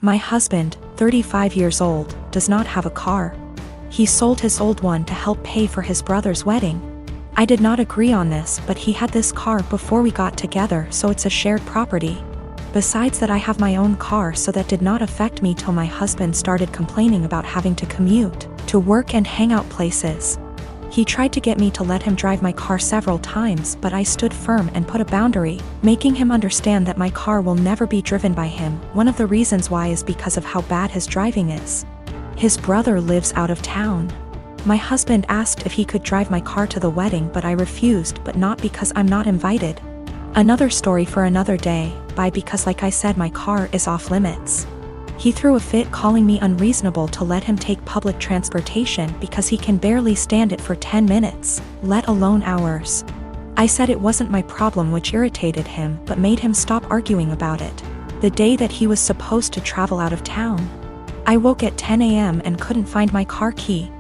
My husband, 35 years old, does not have a car. He sold his old one to help pay for his brother's wedding. I did not agree on this, but he had this car before we got together, so it's a shared property. Besides that, I have my own car, so that did not affect me till my husband started complaining about having to commute to work and hang out places. He tried to get me to let him drive my car several times, but I stood firm and put a boundary, making him understand that my car will never be driven by him. One of the reasons why is because of how bad his driving is. His brother lives out of town. My husband asked if he could drive my car to the wedding, but I refused, but not because I'm not invited. Another story for another day, because like I said, my car is off limits. He threw a fit, calling me unreasonable to let him take public transportation because he can barely stand it for 10 minutes, let alone hours. I said it wasn't my problem, which irritated him but made him stop arguing about it. The day that he was supposed to travel out of town, I woke at 10 a.m. and couldn't find my car key.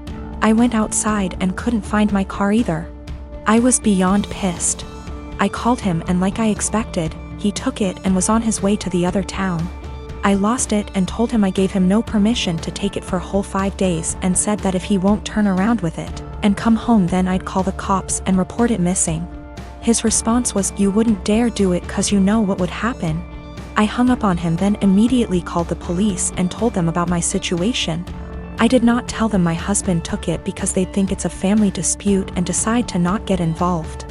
I went outside and couldn't find my car either. I was beyond pissed. I called him, and like I expected, he took it and was on his way to the other town. I lost it and told him I gave him no permission to take it for a whole 5 days, and said that if he won't turn around with it and come home, then I'd call the cops and report it missing. His response was, "You wouldn't dare do it 'cause you know what would happen." I hung up on him, then immediately called the police and told them about my situation. I did not tell them my husband took it because they'd think it's a family dispute and decide to not get involved.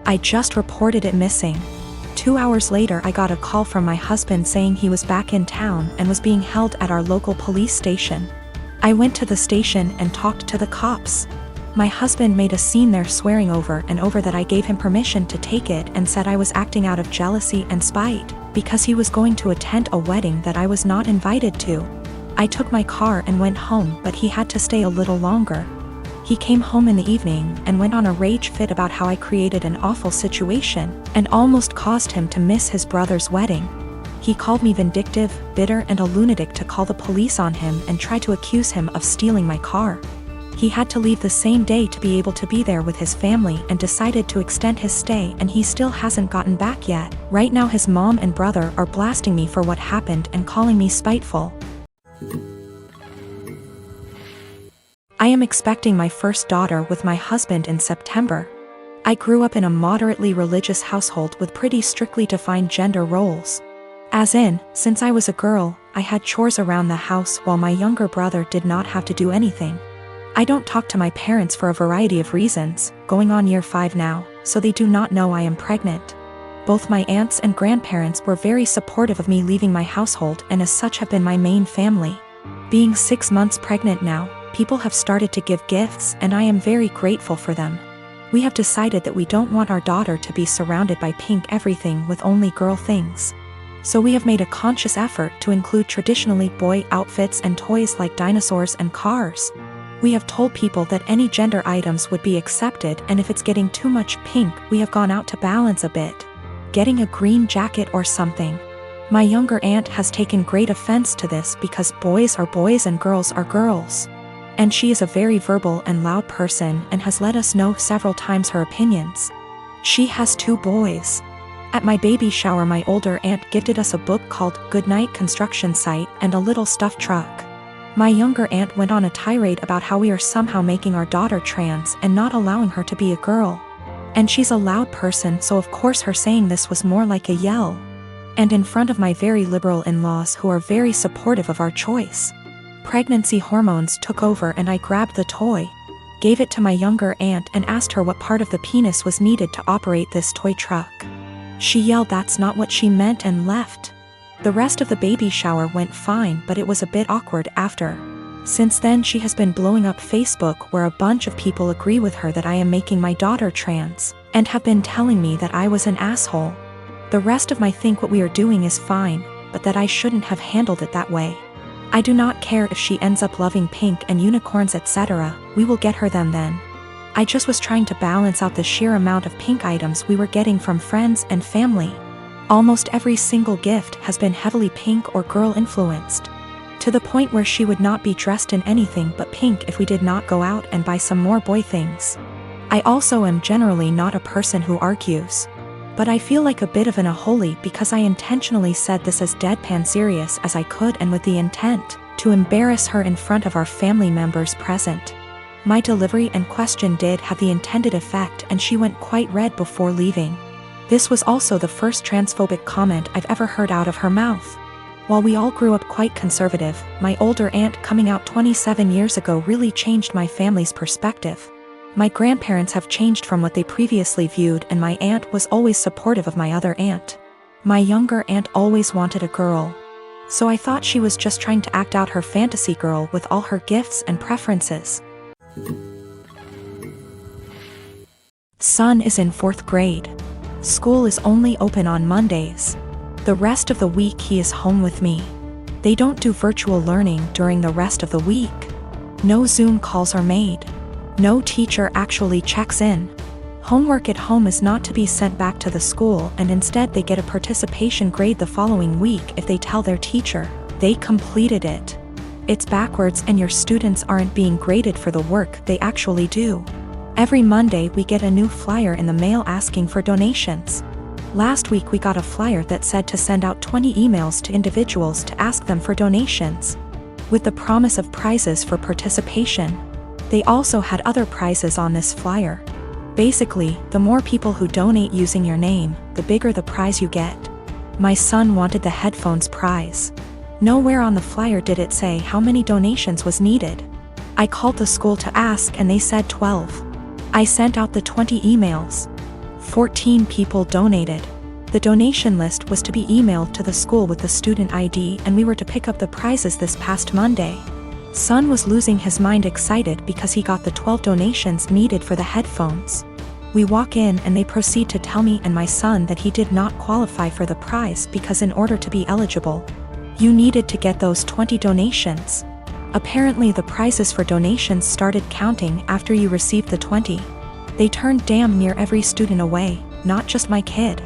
I just reported it missing. 2 hours later, I got a call from my husband saying he was back in town and was being held at our local police station. I went to the station and talked to the cops. My husband made a scene there, swearing over and over that I gave him permission to take it, and said I was acting out of jealousy and spite because he was going to attend a wedding that I was not invited to. I took my car and went home, but he had to stay a little longer. He came home in the evening and went on a rage fit about how I created an awful situation and almost caused him to miss his brother's wedding. He called me vindictive, bitter, and a lunatic to call the police on him and try to accuse him of stealing my car. He had to leave the same day to be able to be there with his family and decided to extend his stay, and he still hasn't gotten back yet. Right now his mom and brother are blasting me for what happened and calling me spiteful. I am expecting my first daughter with my husband in September. I grew up in a moderately religious household with pretty strictly defined gender roles. As in, since I was a girl, I had chores around the house while my younger brother did not have to do anything. I don't talk to my parents for a variety of reasons, going on year 5 now, so they do not know I am pregnant. Both my aunts and grandparents were very supportive of me leaving my household, and as such have been my main family. Being 6 months pregnant now, people have started to give gifts, and I am very grateful for them. We have decided that we don't want our daughter to be surrounded by pink everything with only girl things. So we have made a conscious effort to include traditionally boy outfits and toys like dinosaurs and cars. We have told people that any gender items would be accepted, and if it's getting too much pink, we have gone out to balance a bit, getting a green jacket or something. My younger aunt has taken great offense to this because boys are boys and girls are girls. And she is a very verbal and loud person and has let us know several times her opinions. She has 2 boys. At my baby shower, my older aunt gifted us a book called Goodnight Construction Site and a little stuffed truck. My younger aunt went on a tirade about how we are somehow making our daughter trans and not allowing her to be a girl. And she's a loud person, so of course her saying this was more like a yell. And in front of my very liberal in-laws who are very supportive of our choice. Pregnancy hormones took over, and I grabbed the toy, gave it to my younger aunt, and asked her what part of the penis was needed to operate this toy truck. She yelled that's not what she meant and left. The rest of the baby shower went fine, but it was a bit awkward after. Since then she has been blowing up Facebook, where a bunch of people agree with her that I am making my daughter trans, and have been telling me that I was an asshole. The rest of my think what we are doing is fine, but that I shouldn't have handled it that way. I do not care if she ends up loving pink and unicorns etc., we will get her them then. I just was trying to balance out the sheer amount of pink items we were getting from friends and family. Almost every single gift has been heavily pink or girl influenced, to the point where she would not be dressed in anything but pink if we did not go out and buy some more boy things. I also am generally not a person who argues. But I feel like a bit of an unholy because I intentionally said this as deadpan serious as I could and with the intent to embarrass her in front of our family members present. My delivery and question did have the intended effect and she went quite red before leaving. This was also the first transphobic comment I've ever heard out of her mouth. While we all grew up quite conservative, my older aunt coming out 27 years ago really changed my family's perspective. My grandparents have changed from what they previously viewed, and my aunt was always supportive of my other aunt. My younger aunt always wanted a girl. So I thought she was just trying to act out her fantasy girl with all her gifts and preferences. Son is in 4th grade. School is only open on Mondays. The rest of the week he is home with me. They don't do virtual learning during the rest of the week. No Zoom calls are made. No teacher actually checks in. Homework at home is not to be sent back to the school, and instead they get a participation grade the following week if they tell their teacher they completed it. It's backwards, and your students aren't being graded for the work they actually do. Every Monday we get a new flyer in the mail asking for donations. Last week we got a flyer that said to send out 20 emails to individuals to ask them for donations, with the promise of prizes for participation. They also had other prizes on this flyer. Basically, the more people who donate using your name, the bigger the prize you get. My son wanted the headphones prize. Nowhere on the flyer did it say how many donations was needed. I called the school to ask and they said 12. I sent out the 20 emails. 14 people donated. The donation list was to be emailed to the school with the student ID, and we were to pick up the prizes this past Monday. Son was losing his mind excited because he got the 12 donations needed for the headphones. We walk in and they proceed to tell me and my son that he did not qualify for the prize because in order to be eligible, you needed to get those 20 donations. Apparently the prizes for donations started counting after you received the 20. They turned damn near every student away, not just my kid.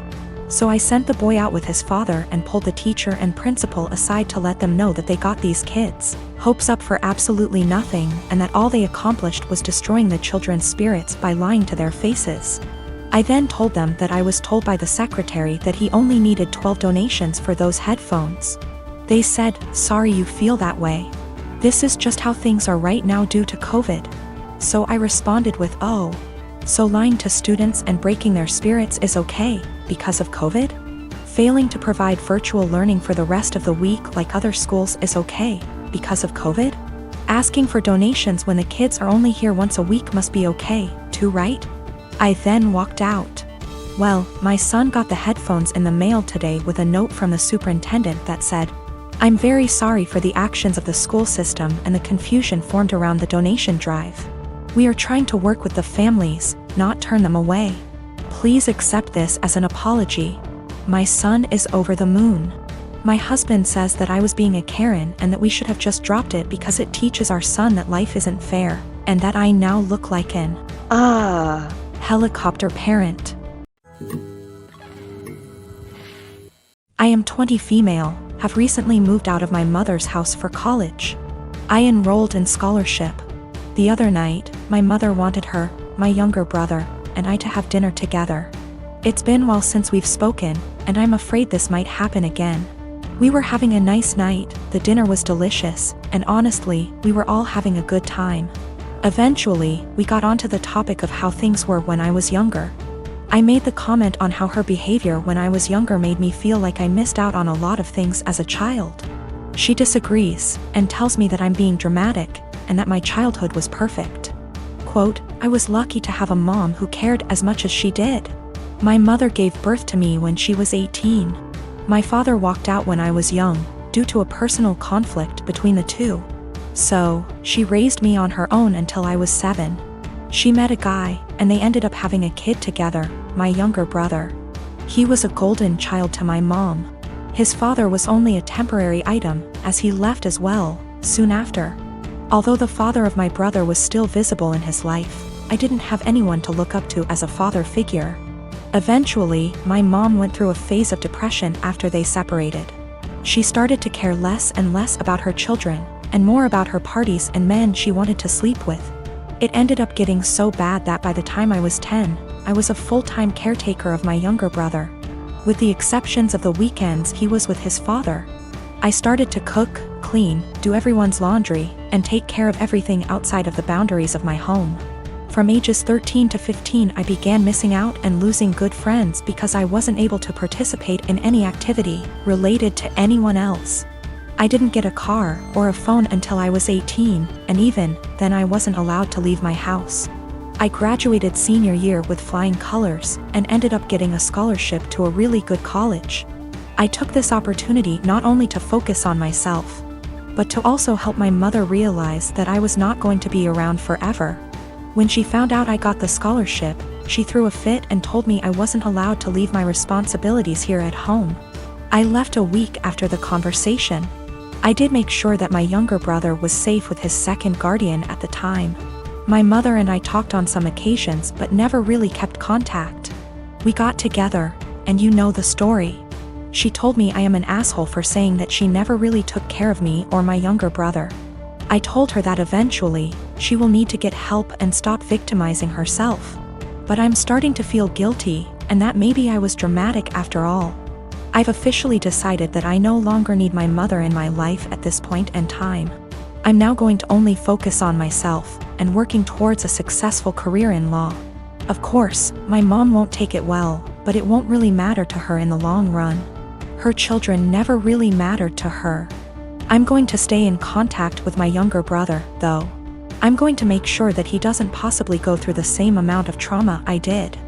So I sent the boy out with his father and pulled the teacher and principal aside to let them know that they got these kids' hopes up for absolutely nothing, and that all they accomplished was destroying the children's spirits by lying to their faces. I then told them that I was told by the secretary that he only needed 12 donations for those headphones. They said, "Sorry you feel that way. This is just how things are right now due to COVID." So I responded with, "Oh, so lying to students and breaking their spirits is okay because of COVID? Failing to provide virtual learning for the rest of the week like other schools is okay because of COVID? Asking for donations when the kids are only here once a week must be okay, too, right?" I then walked out. Well, my son got the headphones in the mail today with a note from the superintendent that said, "I'm very sorry for the actions of the school system and the confusion formed around the donation drive. We are trying to work with the families, not turn them away. Please accept this as an apology. My son is over the moon. My husband says that I was being a Karen and that we should have just dropped it because it teaches our son that life isn't fair, and that I now look like an helicopter parent. I am 20 female, have recently moved out of my mother's house for college. I enrolled in scholarship. The other night, my mother wanted her, my younger brother, and I to have dinner together. It's been a while since we've spoken, and I'm afraid this might happen again. We were having a nice night, the dinner was delicious, and honestly, we were all having a good time. Eventually, we got onto the topic of how things were when I was younger. I made the comment on how her behavior when I was younger made me feel like I missed out on a lot of things as a child. She disagrees, and tells me that I'm being dramatic, and that my childhood was perfect. Quote, "I was lucky to have a mom who cared as much as she did. My mother gave birth to me when she was 18. My father walked out when I was young, due to a personal conflict between the two. So, she raised me on her own until I was 7. She met a guy, and they ended up having a kid together, my younger brother. He was a golden child to my mom. His father was only a temporary item, as he left as well, soon after. Although the father of my brother was still visible in his life, I didn't have anyone to look up to as a father figure. Eventually, my mom went through a phase of depression after they separated. She started to care less and less about her children, and more about her parties and men she wanted to sleep with. It ended up getting so bad that by the time I was 10, I was a full-time caretaker of my younger brother. With the exceptions of the weekends he was with his father. I started to cook, clean, do everyone's laundry, and take care of everything outside of the boundaries of my home. From ages 13 to 15 I began missing out and losing good friends because I wasn't able to participate in any activity related to anyone else. I didn't get a car or a phone until I was 18, and even then I wasn't allowed to leave my house. I graduated senior year with flying colors and ended up getting a scholarship to a really good college. I took this opportunity not only to focus on myself, but to also help my mother realize that I was not going to be around forever. When she found out I got the scholarship, she threw a fit and told me I wasn't allowed to leave my responsibilities here at home. I left a week after the conversation. I did make sure that my younger brother was safe with his second guardian at the time. My mother and I talked on some occasions but never really kept contact. We got together, and you know the story. She told me I am an asshole for saying that she never really took care of me or my younger brother. I told her that eventually, she will need to get help and stop victimizing herself. But I'm starting to feel guilty, and that maybe I was dramatic after all. I've officially decided that I no longer need my mother in my life at this point in time. I'm now going to only focus on myself and working towards a successful career in law. Of course, my mom won't take it well, but it won't really matter to her in the long run. Her children never really mattered to her. I'm going to stay in contact with my younger brother, though. I'm going to make sure that he doesn't possibly go through the same amount of trauma I did.